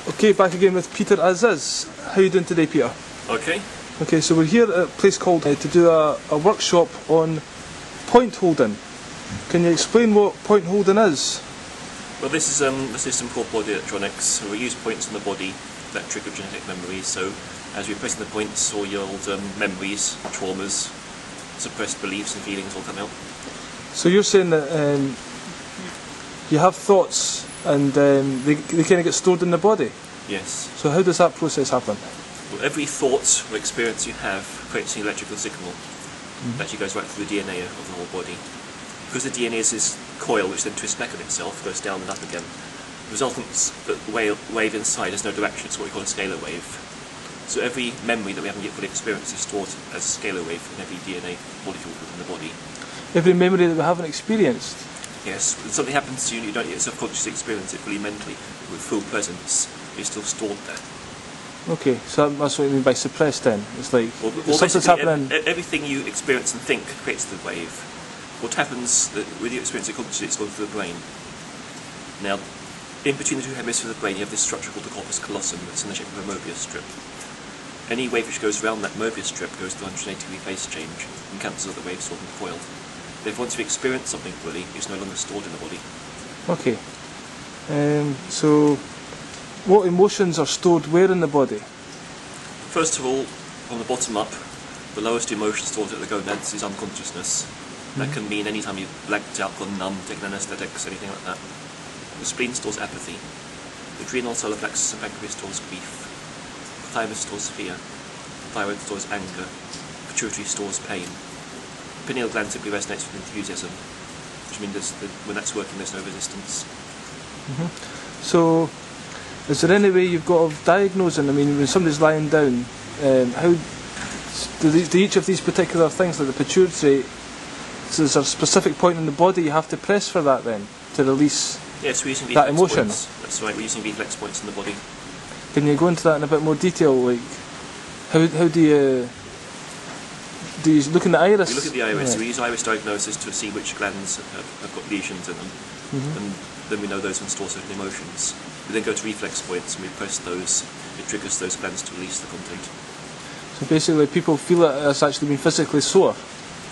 Okay, back again with Peter Aziz. How are you doing today, Peter? Okay. Okay, so we're here at a place called to do a workshop on point holding. Can you explain what point holding is? Well, this is a system called body electronics. So we use points in the body that trigger genetic memories. So as we're pressing the points, all your old memories, traumas, suppressed beliefs and feelings will come out. So you're saying that you have thoughts and they kind of get stored in the body? Yes. So how does that process happen? Well, every thought or experience you have creates an electrical signal that actually goes right through the DNA of the whole body. Because the DNA is this coil which then twists back on itself, goes down and up again. The resultant wave inside has no direction, it's what we call a scalar wave. So every memory that we haven't yet fully experienced is stored as a scalar wave in every DNA molecule within the body. Every memory that we haven't experienced? Yes, when something happens to you and you don't yet subconsciously experience it fully mentally, with full presence, it's still stored there. Okay, so that's what you mean by suppressed then? It's like, well something's happening... Everything you experience and think creates the wave. What happens when you experience it consciously, it's gone through the brain. Now, in between the two hemispheres of the brain, you have this structure called the corpus callosum that's in the shape of a Mobius strip. Any wave which goes around that Mobius strip goes through 180-degree phase change and cancels out the waves stored in the coil. Therefore, once you experience something fully, it's no longer stored in the body. Okay. So, what emotions are stored where in the body? First of all, on the bottom up, the lowest emotion stored at the gonads is unconsciousnus. That can mean any time you've blanked out, gone numb, taken anaesthetics, anything like that. The spleen stores apathy. The adrenal, solar plexus and pancreas stores grief. The thymus stores fear. The thyroid stores anger. The pituitary stores pain. The pineal gland simply resonates with enthusiasm, which means when that's working there's no resistance. So, is there any way you've got of diagnosing? I mean, when somebody's lying down, how do each of these particular things, like the pituitary, so is there a specific point in the body you have to press for that then, to release yes, we're using that reflex emotion? Points. That's right, we're using reflex points in the body. Can you go into that in a bit more detail? Like, how do you look in the iris? We look at the iris, right. so we use iris diagnosis to see which glands have got lesions in them, and then we know those can store certain emotions. We then go to reflex points and we press those, it triggers those glands to release the content. So basically people feel it as actually being physically sore?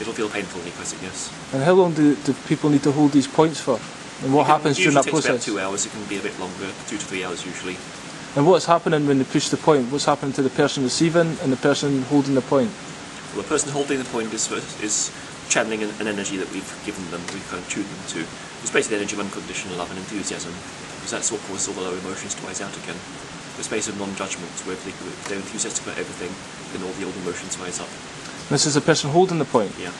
It'll feel painful when you press it, yes. And how long do people need to hold these points for? And what happens during that process? It takes about 2 hours, it can be a bit longer, 2 to 3 hours usually. And what's happening when they push the point? What's happening to the person receiving and the person holding the point? Well, the person holding the point is channeling an energy that we've given them, we've kind of tuned them to. It's basically the energy of unconditional love and enthusiasm, because that's what causes all the lower emotions to rise out again. The space of non-judgment, where if they're enthusiastic about everything, then all the old emotions rise up. This is the person holding the point? Yeah.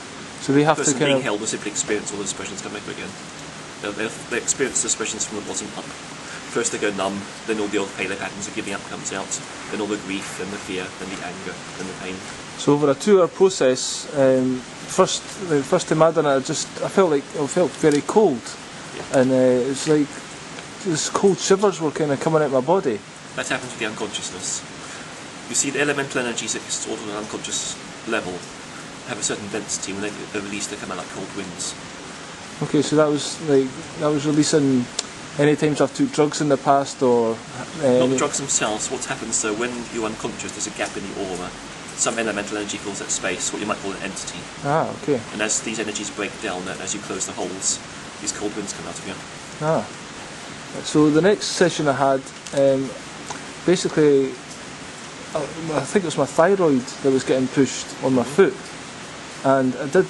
So they have the person to kind being held will simply experience all those expressions come back again. They experience the expressions from the bottom up. First they go numb, then all the old paleo patterns of giving up comes out, then all the grief, then the fear, then the anger, then the pain. So over a 2-hour process, the first time I done it, I felt very cold, and it's like this cold shivers were kind of coming out of my body. That happens with the unconsciousness. You see, the elemental energies that are stored on an unconscious level have a certain density. When they're released, they come out like cold winds. Okay, so that was releasing any times I've took drugs in the past, or not the drugs themselves. What happens, so when you're unconscious, there's a gap in the aura. Some elemental energy fills that space, what you might call an entity. Ah, okay. And as these energies break down, as you close the holes, these cold winds come out of you. Ah. So the next session I had, basically, I think it was my thyroid that was getting pushed on my foot, and it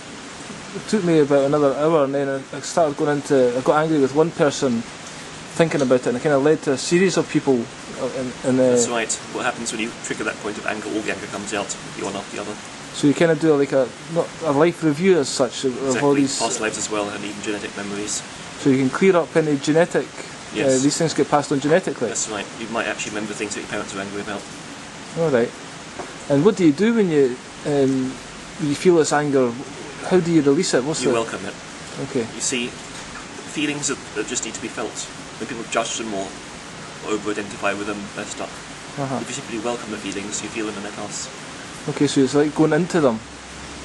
took me about another hour, and then I started going into, I got angry with one person thinking about it, and it kind of led to a series of people. That's right. What happens when you trigger that point of anger, all the anger comes out, the one after the other. So you kind of do not a life review as such of all these past lives as well, and even genetic memories. So you can clear up any genetic. Yes. These things get passed on genetically. That's right. You might actually remember things that your parents were angry about. All right. And what do you do when you feel this anger? How do you release it? You welcome it. Okay. You see, feelings that just need to be felt. When people judge them or over-identify with them, they're stuck. If you simply welcome the feelings, you feel them and they pass. Okay, so it's like going into them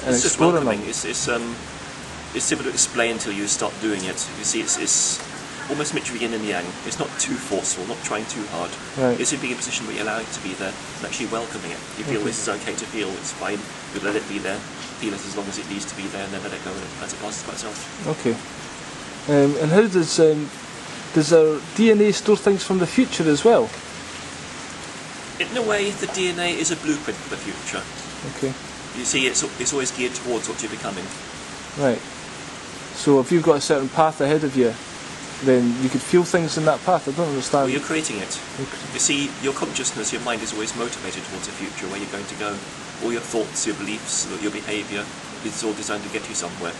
and it's exploring just welcoming. them. It's simple to explain until you start doing it. You see, it's almost mixture of yin and yang. It's not too forceful, not trying too hard. Right. It's being in a position where you allow it to be there and actually welcoming it. You feel this is okay to feel, it's fine, you let it be there, feel it as long as it needs to be there, and then let it go as it passes by itself. Okay. And how does our DNA store things from the future as well? In a way, the DNA is a blueprint for the future. Okay. You see, it's always geared towards what you're becoming. Right. So if you've got a certain path ahead of you, then you could feel things in that path. I don't understand. Well, you're creating it. You see, your consciousness, your mind is always motivated towards the future, where you're going to go. All your thoughts, your beliefs, your behaviour, it's all designed to get you somewhere.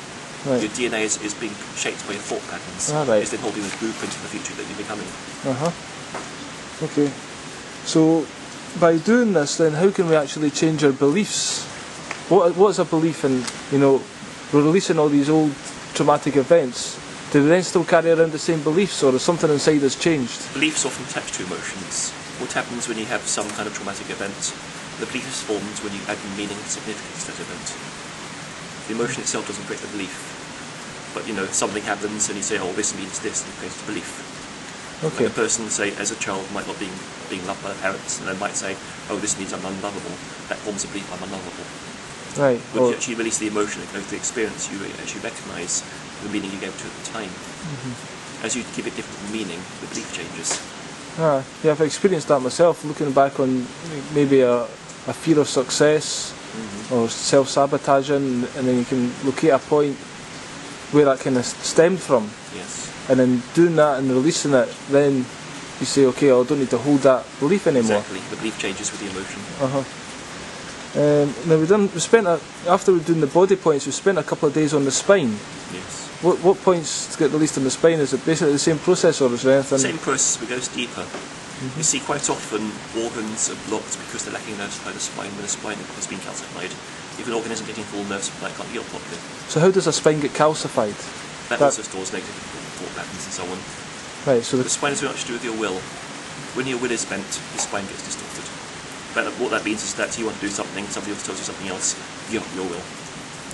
Right. Your DNA is being shaped by your thought patterns. Right. It's then holding the blueprint of the future that you're becoming. Okay. So by doing this, then how can we actually change our beliefs? What's a belief in, we're releasing all these old traumatic events. Do we then still carry around the same beliefs, or is something inside us changed? Beliefs often attach to emotions. What happens when you have some kind of traumatic event? The belief is formed when you add meaning and significance to that event. The emotion itself doesn't create the belief. But, something happens and you say, oh, this means this, and it creates the belief. Okay. Like a person, say, as a child, might not being loved by their parents, and then might say, oh, this means I'm unlovable. That forms a belief, I'm unlovable. Right. When you actually release the emotion and go through the experience, you actually recognise the meaning you gave to it at the time. As you give it different meaning, the belief changes. Yeah, I've experienced that myself, looking back on maybe a fear of success or self-sabotaging, and then you can locate a point where that kind of stemmed from. Yes. And then doing that and releasing it, then you say, okay, I don't need to hold that belief anymore. Exactly, the belief changes with the emotion. Now after we've done the body points, we spent a couple of days on the spine. Yes. What points get released on the spine? Is it basically the same process, or is there anything? Same process, but goes deeper. You see, quite often organs are blocked because they're lacking nerve supply to the spine when the spine has been calcified. If an organ isn't getting full nerve supply, it can't heal properly. So how does a spine get calcified? That also stores negative thought patterns and so on. Right. So the spine has very much to do with your will. When your will is bent, your spine gets distorted. But what that means is that you want to do something, somebody else tells you something else, you give up your will.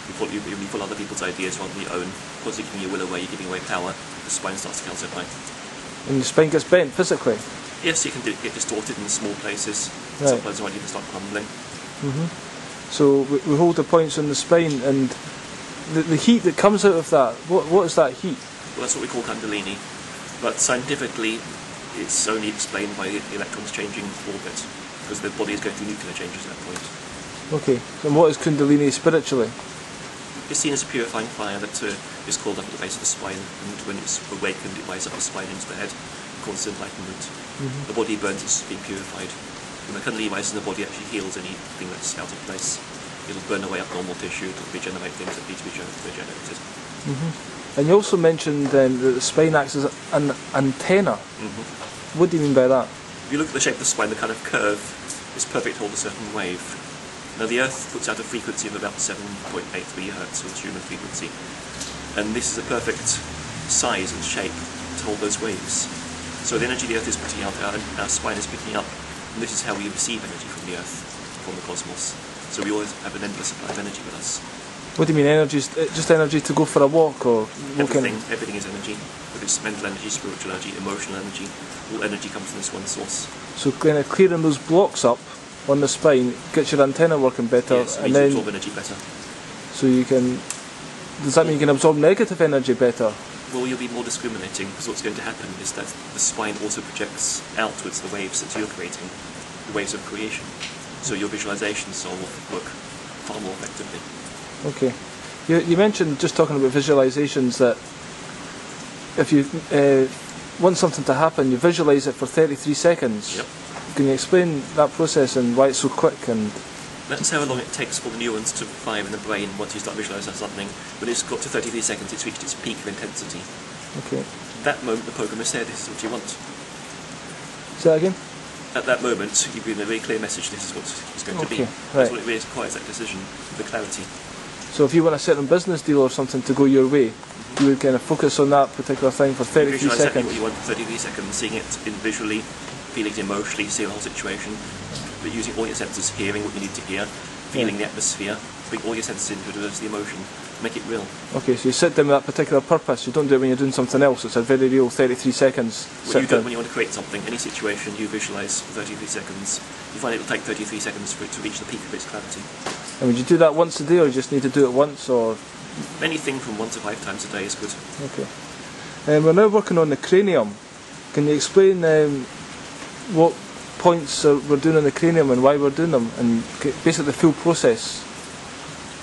You follow other people's ideas rather than your own. Because you're giving your will away, you're giving away power, the spine starts to calcify. And the spine gets bent physically? Yes, you can get distorted in small places. Right. Sometimes it might even start crumbling. So we hold the points on the spine, and the heat that comes out of that, what is that heat? Well, that's what we call Kundalini. But scientifically, it's only explained by the electrons changing orbit, because the body is going through nuclear changes at that point. Okay, and what is Kundalini spiritually? It's seen as a purifying fire that is called up at the base of the spine, and when it's awakened, it rises up the spine into the head, causes enlightenment. The body burns, it's being purified. When the Kundalini rises in the body, actually heals anything that's out of place. It'll burn away abnormal tissue, it'll regenerate things that need to be regenerated. And you also mentioned that the spine acts as an antenna. What do you mean by that? If you look at the shape of the spine, the kind of curve is perfect to hold a certain wave. Now the Earth puts out a frequency of about 7.83 Hz, or human frequency, and this is a perfect size and shape to hold those waves. So the energy the Earth is putting out, our spine is picking up, and this is how we receive energy from the Earth, from the cosmos. So we always have an endless supply of energy with us. What do you mean, energy? Just energy to go for a walk, or everything is energy. Whether it's mental energy, spiritual energy, emotional energy, all energy comes from this one source. So kind of clearing those blocks up on the spine gets your antenna working better, yes, and then absorb energy better. So you can. Does that mean you can absorb negative energy better? Well, you'll be more discriminating, because what's going to happen is that the spine also projects outwards the waves that you're creating, the waves of creation. So your visualizations will work far more effectively. Okay. You mentioned, just talking about visualizations, that if you want something to happen, you visualize it for 33 seconds. Yep. Can you explain that process and why it's so quick? And that's how long it takes for the neurons to fire in the brain once you start visualising something. When it's got to 33 seconds, it's reached its peak of intensity. Okay. That moment, the programmer said, this is what you want. Say that again? At that moment, you've given a very clear message, this is what it's going to be. Right. That's what it really requires, that decision, the clarity. So if you want a certain business deal or something to go your way, you would kind of focus on that particular thing for 33 seconds. Exactly what you want for 33 seconds, seeing it visually, feeling it emotionally, seeing the whole situation, but using all your senses, hearing what you need to hear, feeling the atmosphere, bring all your senses into it, reverse the emotion, make it real. Okay, so you sit down with that particular purpose. You don't do it when you're doing something else. It's a very real 33 seconds. When you want to create something, any situation, you visualise 33 seconds. You find it'll take 33 seconds for it to reach the peak of its clarity. And would you do that once a day, or you just need to do it once, or...? Anything from 1 to 5 times a day is good. Okay. We're now working on the cranium. Can you explain what points we're doing on the cranium and why we're doing them, and basically the full process?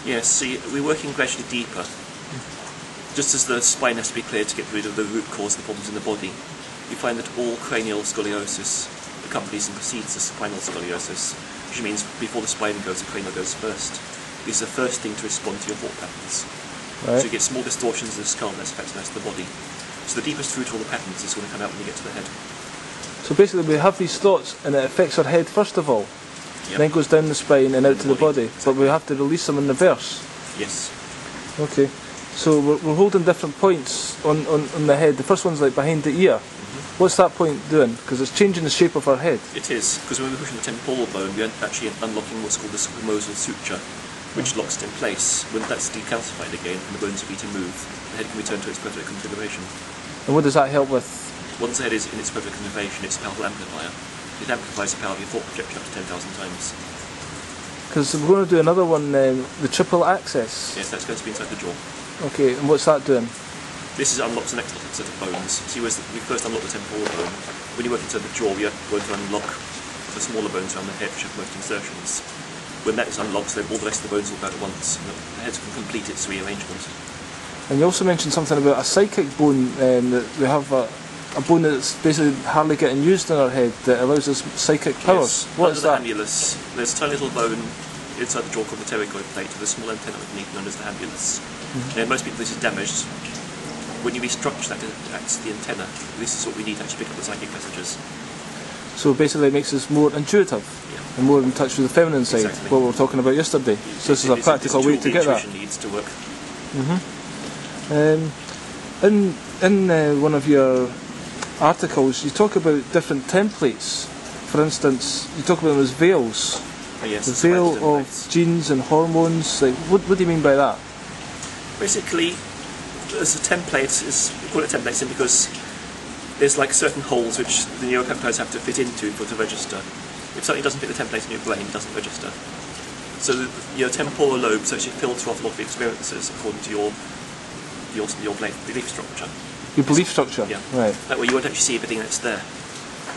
Yes, see, we're working gradually deeper. Just as the spine has to be cleared to get rid of the root cause of the problems in the body, we find that all cranial scoliosis accompanies and precedes the spinal scoliosis, which means before the spine goes, the cranial goes first. This is the first thing to respond to your thought patterns. Right. So you get small distortions in the skull, less affects the rest of the body. So the deepest root of all the patterns is going to come out when you get to the head. So basically we have these thoughts and it affects our head first of all, Yep. then goes down the spine and out to the body, Exactly. but we have to release them in reverse. Yes. Okay, so we're holding different points on the head. The first one's like behind the ear. What's that point doing? Because it's changing the shape of our head. It is, because when we're pushing the temporal bone, we're actually unlocking what's called the squamosal suture, which locks it in place. When that's decalcified again and the bones are free to move, the head can return to its perfect configuration. And what does that help with? Once the head is in its perfect configuration, it's a powerful amplifier. It amplifies the power of your thought projection up to 10,000 times. Because we're going to do another one, the triple axis. Yes, that's going to be inside the jaw. Okay, and what's that doing? This unlocks the next set of bones. See, we first unlock the temporal bone. When you work inside the jaw, we are going to unlock the smaller bones around the head, which have most insertions. When that is unlocked, then all the rest of the bones will go at once, and the head can complete its rearrangement. And you also mentioned something about a psychic bone, that we have a bone that's basically hardly getting used in our head that allows us psychic powers. Yes, What is that? The hamulus. There's a tiny little bone inside the jaw called the pterygoid plate with a small antenna underneath known as the hamulus. And most people this is damaged. When you restructure that, it acts the antenna. This is what we need to actually pick up the psychic messages. So basically it makes us more intuitive and more in touch with the feminine side, Exactly. what we were talking about yesterday. So this is a practical way to get that. Intuition needs to work. In one of your articles, you talk about different templates. For instance, you talk about them as veils. Oh, yes, The veil of genes and hormones. Like, what do you mean by that? Basically, as a template, we call it a template simply because there's like certain holes which the neuropeptides have to fit into for it to register. If something doesn't fit the template in your brain, it doesn't register. So your temporal lobes actually filter off a lot of experiences according to your belief structure. Your belief structure? Yeah. Right. That way you won't actually see everything that's there.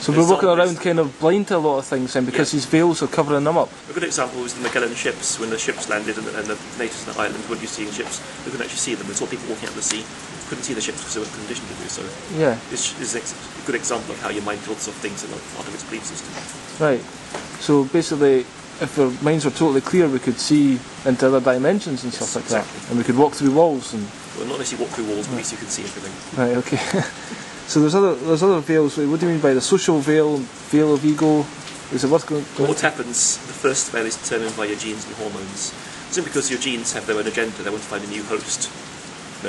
So we're walking around kind of blind to a lot of things then because these veils are covering them up. A good example was the Magellan ships. When the ships landed and the natives on the island weren't used to seeing ships, they couldn't actually see them. We saw people walking out to sea, couldn't see the ships because they were conditioned to do so. Yeah. This is a good example of how your mind builds off things in part of its belief system. Right. So basically, if our minds were totally clear, we could see into other dimensions and stuff like that. And we could walk through walls and... Well, not unless you walk through walls, but at least you can see everything. Right, okay. So there's other veils. What do you mean by the social veil, veil of ego? Is it what's going on? What happens, the first veil is determined by your genes and hormones. Simply because your genes have their own agenda, they want to find a new host.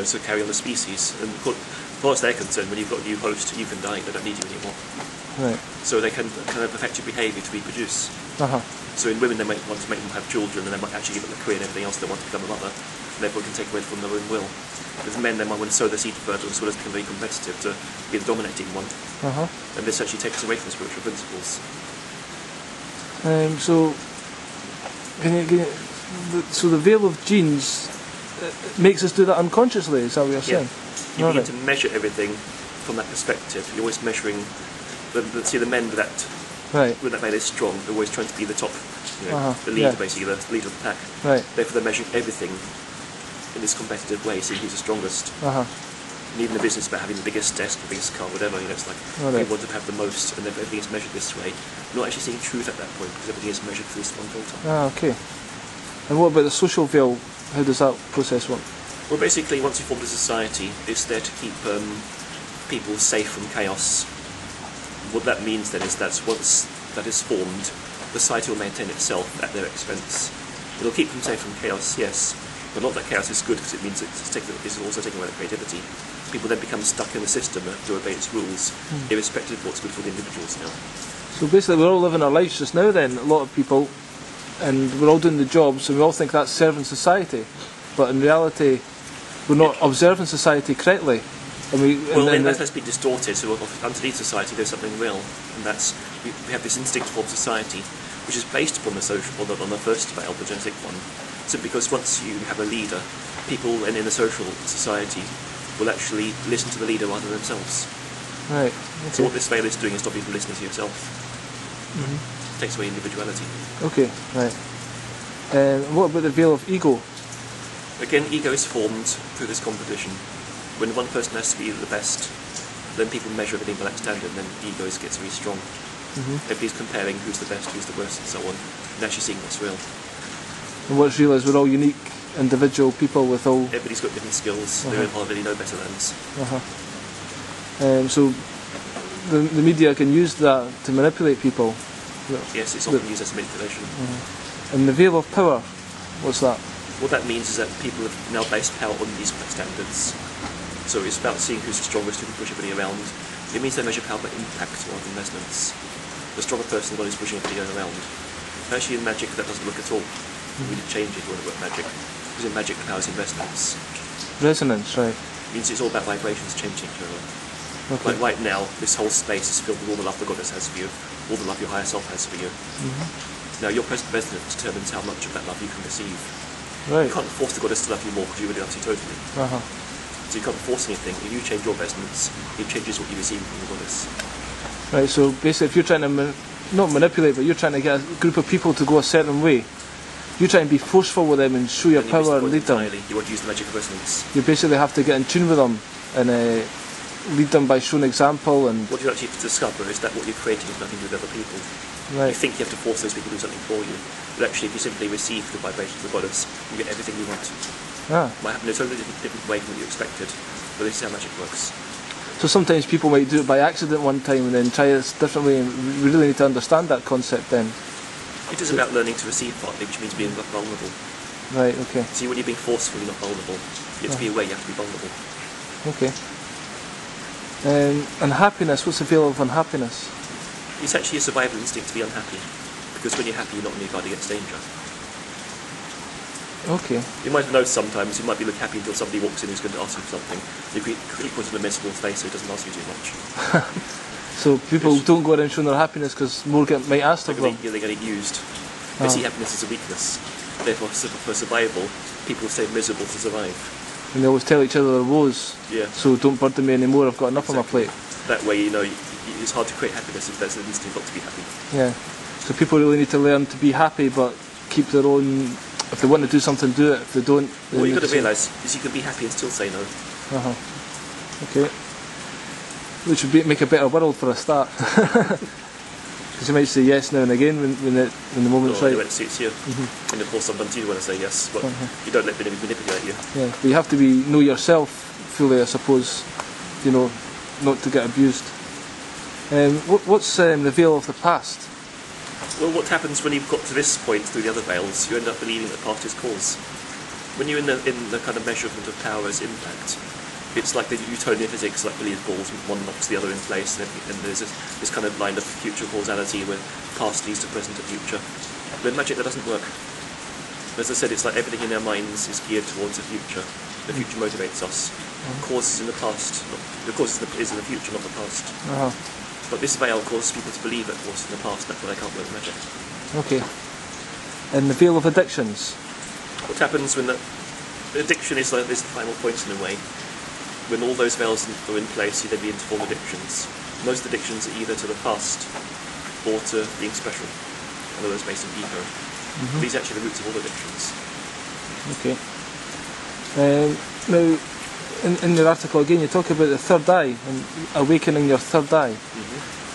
So carry on the species. And as far as they're concerned, when you've got a new host, you can die, they don't need you anymore. Right. So they can kind of affect your behaviour to reproduce. So in women, they might want to make them have children, and they might actually give them a career and everything else, they want to become a mother, and therefore can take away from their own will. With men, they might want to sow their seed fertile as well as become very competitive to be the dominating one. And this actually takes us away from the spiritual principles. So, so the veil of genes makes us do that unconsciously, is that what you're saying? You begin to measure everything from that perspective. You're always measuring, see the men with that veil is strong, they're always trying to be the top, the leader basically, the leader of the pack. Therefore they're measuring everything in this competitive way, seeing who's the strongest. And even the business about having the biggest desk, the biggest car, whatever, it's like people want to have the most, and everything is measured this way. You're not actually seeing truth at that point, because everything is measured through this one filter. Okay. And what about the social veil? How does that process work? Well, basically, once you form a society, it's there to keep people safe from chaos. What that means then is that once that is formed, the society will maintain itself at their expense. It'll keep them safe from chaos, yes, but not that chaos is good, because it means it's also taking away their creativity. People then become stuck in the system and have to obey its rules, irrespective of what's good for the individuals now. So basically we're all living our lives just now then, a lot of people, and we're all doing the jobs, and we all think that's serving society, but in reality, we're not observing society correctly. And that's been distorted. So underneath society, there's something real, and that's we have this instinct for society, which is based upon the social, on the first veil, the genetic one. So because once you have a leader, people in a social society will actually listen to the leader rather than themselves. Right. Okay. So what this veil is doing is stopping you from listening to yourself. It takes away individuality. Okay. Right. What about the veil of ego? Again, ego is formed through this competition. When one person has to be the best, then people measure everything by that standard, and then ego gets really strong. Everybody's comparing who's the best, who's the worst, and so on, and actually seeing what's real. And what's real is we're all unique, individual people with all... Everybody's got different skills. There are really no better than's. So the media can use that to manipulate people. Yes, it's often used as manipulation. And the veil of power, what's that? What that means is that people have now based power on these standards. So it's about seeing who's the strongest, who can push everybody around. It means they measure power by impact rather than resonance. The stronger person is the one who's pushing everybody around. Actually in magic that doesn't work at all. We need to change it if you want to work magic. Because in magic the power is in resonance. Resonance, right. It means it's all about vibrations changing each other. Okay. Like right now, this whole space is filled with all the love the goddess has for you, all the love your higher self has for you. Now your present resonance determines how much of that love you can receive. Right. You can't force the goddess to love you more because you really love you totally. So you can't force anything. If you change your resonance, it changes what you receive from the goddess. Right, so basically if you're trying to, not manipulate, but you're trying to get a group of people to go a certain way, you try and be forceful with them and show your power and lead them. You want to use the magic of resonance. You basically have to get in tune with them and lead them by showing example. And what you actually discover is that what you're creating is nothing to do with other people. Right. You think you have to force those people to do something for you, but actually if you simply receive the vibrations of the goddess, you get everything you want. It might happen in a totally different way from what you expected, but this is how magic works. So sometimes people might do it by accident one time and then try it a different way, and we really need to understand that concept then. It is about learning to receive partly, which means being vulnerable. Right, okay. See, when you're being forceful, you're not vulnerable. You have to be aware, you have to be vulnerable. Okay. And happiness, what's the veil of unhappiness? It's actually a survival instinct to be unhappy, because when you're happy, you're not on your guard against danger. Okay. You might have noticed sometimes you might be looking happy until somebody walks in who's going to ask you for something. You quickly put him a miserable face so he doesn't ask you too much. So people don't go around showing their happiness because more might ask of them. They get used. They see happiness as a weakness. Therefore, for survival, people stay miserable to survive. And they always tell each other their woes. Yeah. So don't burden me anymore, I've got enough on my plate. That way, it's hard to create happiness if there's an instinct not to be happy. Yeah. So people really need to learn to be happy, but keep their own. If they want to do something, do it. If they don't, what you've got to realise is you can be happy and still say no. Okay. Which would make a better world for a start. Because you might say yes now and again when the moment's right. When it suits you. And of course sometimes you do want to say yes, but you don't let anybody manipulate you. Yeah, but you have to know yourself fully, I suppose, not to get abused. What's the veil of the past? Well, what happens when you've got to this point through the other veils, you end up believing that past is cause. When you're in the kind of measurement of power as impact, it's like the Newtonian physics, like billiard balls, one knocks the other in place, and there's this kind of line of future causality where past leads to present and future. But in magic that doesn't work. As I said, it's like everything in our minds is geared towards the future. The future motivates us. Cause is in the past, the cause is in the future, not the past. But this veil causes people to believe that what's in the past, that's why they can't work magic. Okay. And the veil of addictions? What happens when the addiction is like this final point in a way? When all those veils are in place, you then begin to form addictions. Most addictions are either to the past or to being special, and those based on ego. These are actually the roots of all addictions. Okay. Now, in your article again, you talk about the third eye and awakening your third eye.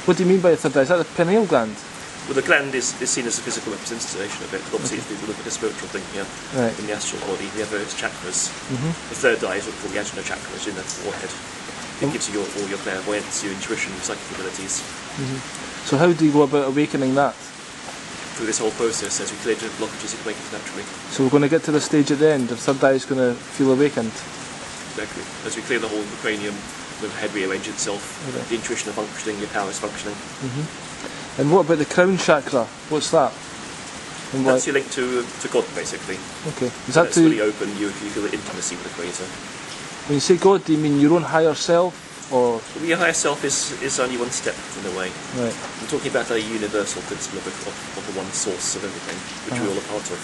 What do you mean by the third eye? Is that the pineal gland? Well, the gland is seen as a physical representation of it. Obviously, if people look at a spiritual thing here, in the astral body, we have various chakras. The third eye is what we call the ajna chakra, is in the forehead. It gives you all your clairvoyance, your intuition, your psychic abilities. So how do you go about awakening that? Through this whole process, as we clear different blockages, it awakens naturally. So we're going to get to the stage at the end, the third eye is going to feel awakened? Exactly. As we clear the whole of the cranium, the head rearranges itself, the intuition is functioning, your power is functioning. And what about the crown chakra? What's that? And That's your link to God, basically. Okay. Is that It's really open. You feel the intimacy with the Creator. when you say God, do you mean your own higher self, or? Well, your higher self is only one step in a way. Right. I'm talking about a universal principle of the one source of everything, which we're all a part of.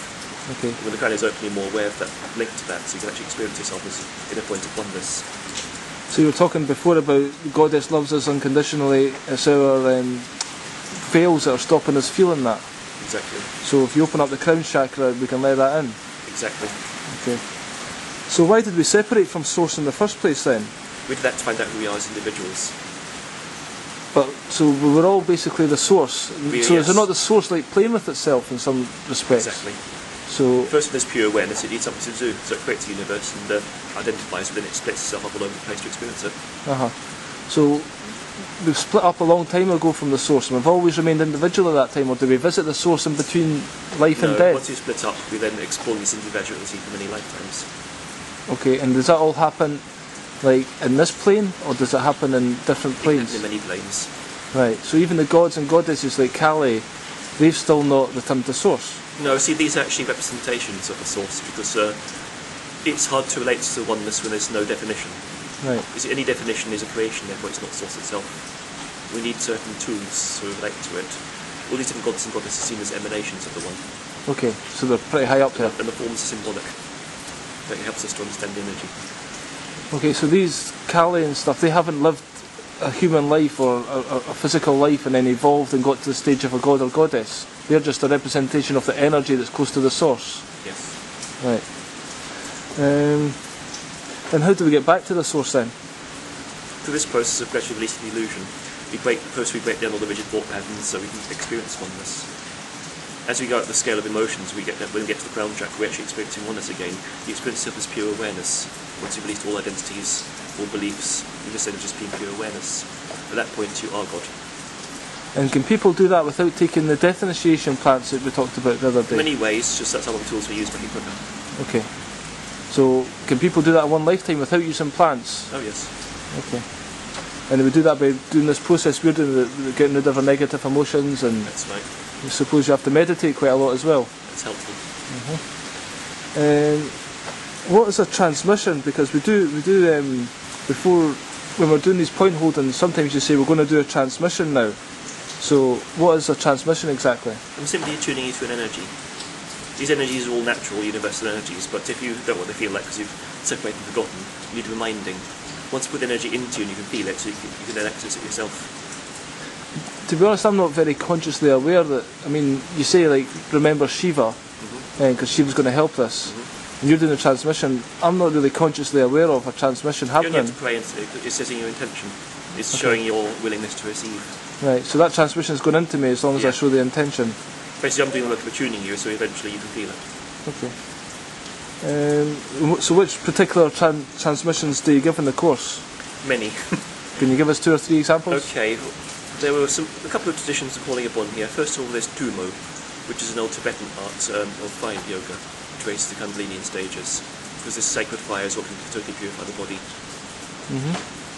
Okay. When the crown is open, you're more aware of that, link to that, so you can actually experience yourself as in a point of oneness. So you were talking before about the Goddess loves us unconditionally. It's our veils that are stopping us feeling that. Exactly. So if you open up the crown chakra, we can let that in. Exactly. Okay. So why did we separate from Source in the first place then? We did that to find out who we are as individuals. But so we were all basically the Source. So Yes. is it not the Source like playing with itself in some respects? Exactly. So First, with this pure awareness, it needs something to do, so it creates a universe and identifies, but then it splits itself up all over the place to experience it. So we've split up a long time ago from the Source, and we've always remained individual at that time, or do we visit the Source in between life and death? Once you split up, we then explore this individuality for many lifetimes. Okay, and does that all happen like in this plane, or does it happen in different planes? In many planes. Right, so even the gods and goddesses like Kali, they've still not returned to Source. No, see, these are actually representations of the Source, because it's hard to relate to oneness when there's no definition. Right. You see, any definition is a creation, therefore it's not Source itself. We need certain tools to relate to it. All these different gods and goddesses are seen as emanations of the one. Okay, so they're pretty high up there. And the forms are symbolic. That helps us to understand the energy. Okay, so these Kali and stuff, they haven't lived a human life or a physical life and then evolved and got to the stage of a god or goddess. They're just a representation of the energy that's close to the Source. Yes. Right. And how do we get back to the Source then? Through this process of gradually releasing the illusion, first we break down all the rigid thought patterns so we can experience oneness. As we go up the scale of emotions, when we get to the crown chakra, we're actually experiencing oneness again. You experience yourself as pure awareness. Once you've released all identities, all beliefs, you just end up just being pure awareness. At that point, you are God. And can people do that without taking the death initiation plants that we talked about the other day? In many ways, just that's how the tools we use to make it quicker. Okay. So, can people do that in one lifetime without using plants? Oh yes. Okay. And we do that by doing this process we're doing, getting rid of our negative emotions, and That's right. I suppose you have to meditate quite a lot as well. It's helpful. What is a transmission? Because we do before, when we're doing these point holdings, sometimes you say we're going to do a transmission now. So what is a transmission exactly? I'm simply tuning you to an energy. These energies are all natural, universal energies, but if you don't want to feel that because you've separated and forgotten, you need reminding. Once you put the energy into you and you can feel it, so you can then access it yourself. To be honest, I'm not very consciously aware that, I mean, you say like, remember Shiva, because Shiva's going to help us. And you're doing a transmission. I'm not really consciously aware of a transmission You only happening. have to pray into it, it's setting your intention. It's showing your willingness to receive. Right, so that transmission is going into me as long as I Yeah. show the intention. Basically, I'm doing the work of tuning you, so eventually you can feel it. Okay. So which particular transmissions do you give in the course? Many. Can you give us 2 or 3 examples? Okay, there were a couple of traditions of calling upon here. First of all, there's Tumo, which is an old Tibetan art of fire yoga, which raises the Kundalini in stages, because this sacred fire is what can totally purify the body.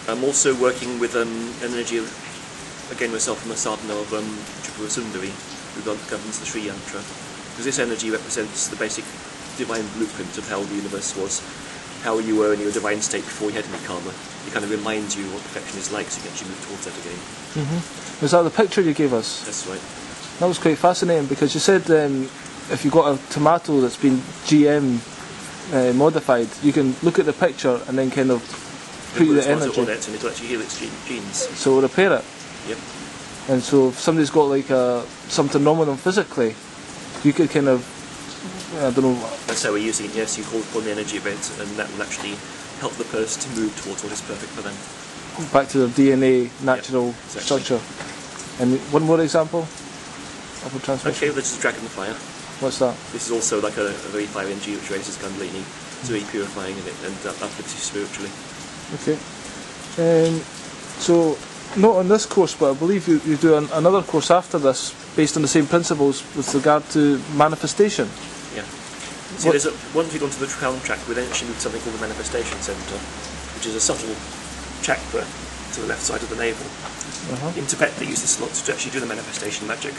I'm also working with an energy, again myself from a sadhana of Tripura Sundari, who governs the Sri Yantra, because this energy represents the basic divine blueprint of how the universe was, how you were in your divine state before you had any karma. It kind of reminds you what perfection is like, so you can actually move towards that again. Was that the picture you gave us? That's right. That was quite fascinating, because you said if you've got a tomato that's been GM modified, you can look at the picture and then kind of put the energy on it, and it'll actually heal its genes. So it'll repair it. Yep. And so if somebody's got like something wrong with them physically, you could kind of, I don't know. That's how we're using it, yes. You call upon the energy event, and that will actually help the person to move towards what is perfect for them. Back to their DNA, natural exactly. structure. And one more example of a transmission? Okay, this is Dragon the Fire. What's that? This is also like a very fire energy which raises Kundalini. It's very purifying and uplifts you spiritually. Okay. So, not on this course, but I believe you do another course after this, based on the same principles with regard to manifestation. Yeah. See, once we go into the crown chakra, we then actually move to something called the manifestation centre, which is a subtle chakra to the left side of the navel. In Tibet, they use this a lot to actually do the manifestation magic.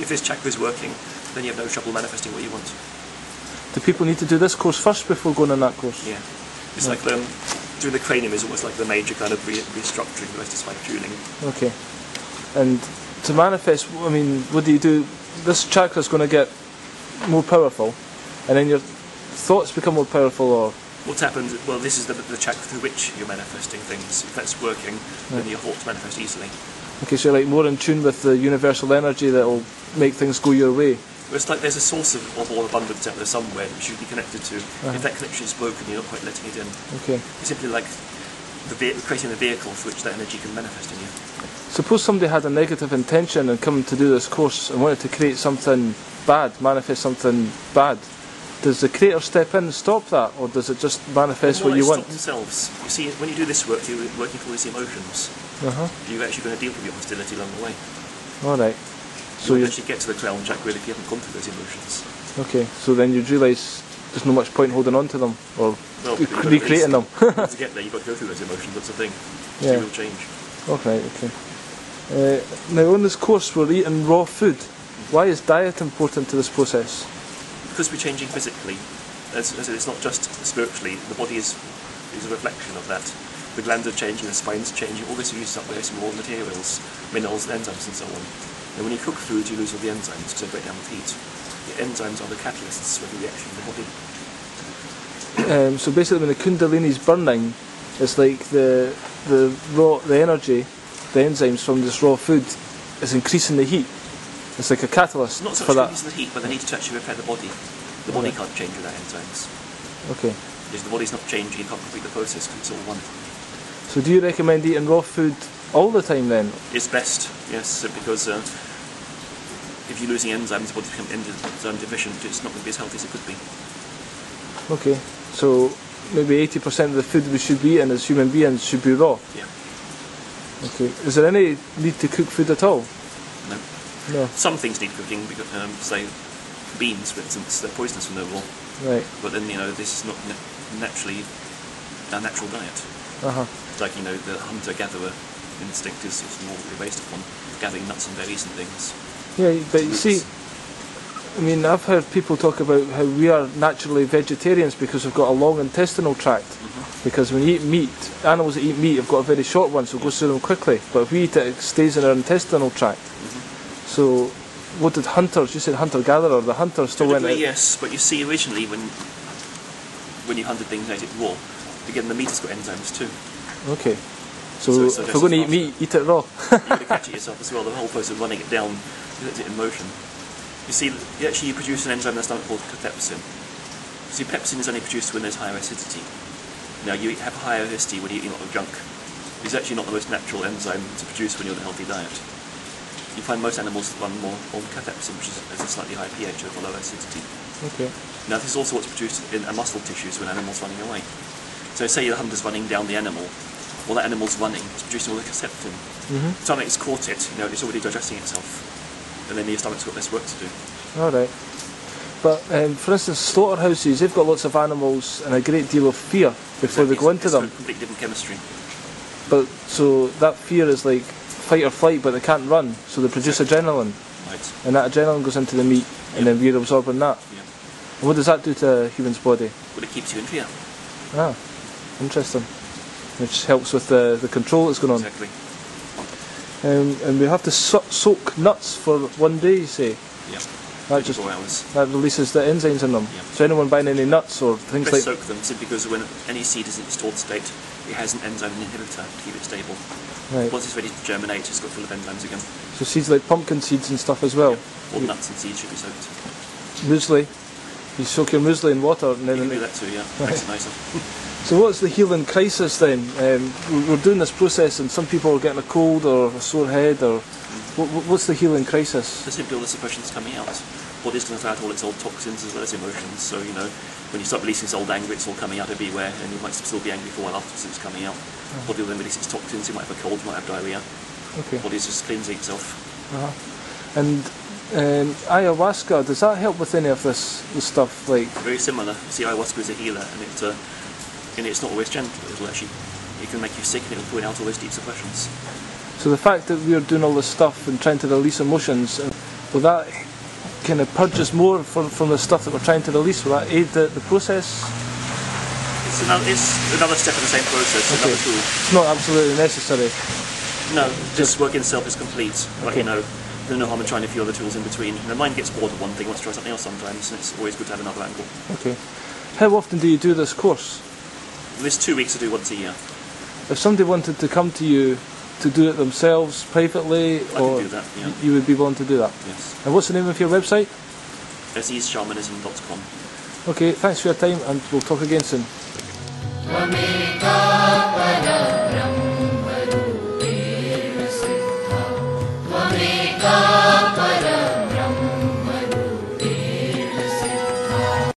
If this chakra is working, then you have no trouble manifesting what you want. Do people need to do this course first before going on that course? Yeah. It's like doing the cranium is almost like the major kind of restructuring, the rest is fine tuning. Okay. And to manifest, I mean, what do you do? This chakra's going to get more powerful, and then your thoughts become more powerful, or? What's happened, well, this is the chakra through which you're manifesting things. If that's working, then your thoughts manifest easily. Okay, so you're like more in tune with the universal energy that will make things go your way. Well, it's like there's a source of all abundance out there somewhere that you should be connected to. If that connection is broken, you're not quite letting it in. Okay. It's simply like creating the vehicle for which that energy can manifest in you. Suppose somebody had a negative intention and come to do this course and wanted to create something bad, manifest something bad. Does the creator step in and stop that, or does it just manifest what you want? Stop themselves. You see, when you do this work, you're working for these emotions. You're actually going to deal with your hostility along the way. All right. So you actually get to the crown chakra if you haven't gone through those emotions. Okay, so then you'd realise there's not much point holding on to them or recreating them. To get there, you've got to go through those emotions. That's the thing. It's a real change. Okay, okay. Now, on this course, we're eating raw food. Why is diet important to this process? Because we're changing physically. As it's not just spiritually. The body is a reflection of that. The glands are changing, the spine's changing. All this uses up various raw materials, minerals, enzymes, and so on. And when you cook food, you lose all the enzymes to break down with heat. The enzymes are the catalysts for the reaction in the body. So basically, when the Kundalini's burning, it's like the energy, the enzymes from this raw food, is increasing the heat. It's like a catalyst not so for much that. increasing the heat, but they need to actually repair the body. The body can't change without enzymes. Okay. Because the body's not changing, you can't complete the process because it's all one. So do you recommend eating raw food all the time then? It's best, yes, because if you're losing enzymes, the body becomes enzyme deficient, it's not going to be as healthy as it could be. Okay, so maybe 80% of the food we should be eating as human beings should be raw? Yeah. Okay, is there any need to cook food at all? No. No. Some things need cooking, because, say beans, for instance, they're poisonous when they're raw. Right. But then, this is not naturally our natural diet. It's like, the hunter-gatherer instinct is more based upon gathering nuts and berries and things. Yeah, but you see, I mean, I've heard people talk about how we are naturally vegetarians because we've got a long intestinal tract. Because when you eat meat, animals that eat meat have got a very short one, so it goes through them quickly. But if we eat it, it stays in our intestinal tract. So, what did hunters? You said hunter-gatherer. The hunters still went out. Yes, but you see, originally when you hunted things, ate it raw. Again, the meat has got enzymes too. Okay. So if we're going to eat meat, eat it raw. You're going to catch it yourself as well. The whole process of running it down, it's in motion. You see, you produce an enzyme in the stomach called pepsin. You see, pepsin is only produced when there's higher acidity. Now, you have higher acidity when you eat a lot of junk. It's actually not the most natural enzyme to produce when you're on a healthy diet. You find most animals run more on cathepsin, which has a slightly higher pH with a lower acidity. Okay. Now, this is also what's produced in muscle tissues when animals running away. So, say the hunter's running down the animal, while that animal's running, it's producing all the cathepsin. The time it's caught it, it's already digesting itself, and then your stomach's got less work to do. All right. But for instance, slaughterhouses, they've got lots of animals and a great deal of fear before they go into them. It's a completely different chemistry. But so that fear is like fight or flight, but they can't run, so they produce adrenaline. Right. And that adrenaline goes into the meat, and then we're absorbing that. Yeah. And what does that do to a human's body? Well, it keeps you in fear. Ah, interesting. Which helps with the control that's going on. Exactly. And we have to soak nuts for 1 day, you say? Yeah. That just 24 hours. that releases the enzymes in them. Yeah. So anyone buying any nuts or things Best like soak them simply because when any seed is in its stored state, it has an enzyme inhibitor to keep it stable. right. Once it's ready to germinate, it's got full of enzymes again. So seeds like pumpkin seeds and stuff as well. All nuts and seeds should be soaked. Muesli. You soak your muesli in water and then. You can do that too, yeah. Makes it nicer. So what's the healing crisis then? We're doing this process and some people are getting a cold or a sore head or what's the healing crisis? Simply all the suppression's coming out. Body's going to throw out all its old toxins as well as emotions. So, when you start releasing this old anger, it's all coming out everywhere, and you might still be angry for a while after it's coming out. Body will then release its toxins, you might have a cold, you might have diarrhea. Okay. Body's just cleansing itself. And ayahuasca, does that help with any of this stuff? Like Very similar. You see, ayahuasca is a healer, and it's not always gentle. It can make you sick, and it'll pull out all those deep suppressions. So the fact that we're doing all this stuff and trying to release emotions, will that kind of purge us more from the stuff that we're trying to release? Will that aid the process? It's another step in the same process, Okay. another tool. It's not absolutely necessary. No, this work in itself is complete. But Okay. there's no harm in trying a few other tools in between. The mind gets bored of one thing, wants to try something else sometimes, and it's always good to have another angle. Okay. How often do you do this course? There's 2 weeks to do once a year. If somebody wanted to come to you to do it themselves privately, I or can do that, yeah. you would be willing to do that? Yes. And what's the name of your website? AzizShamanism.com. Okay, thanks for your time, and we'll talk again soon. Amiga.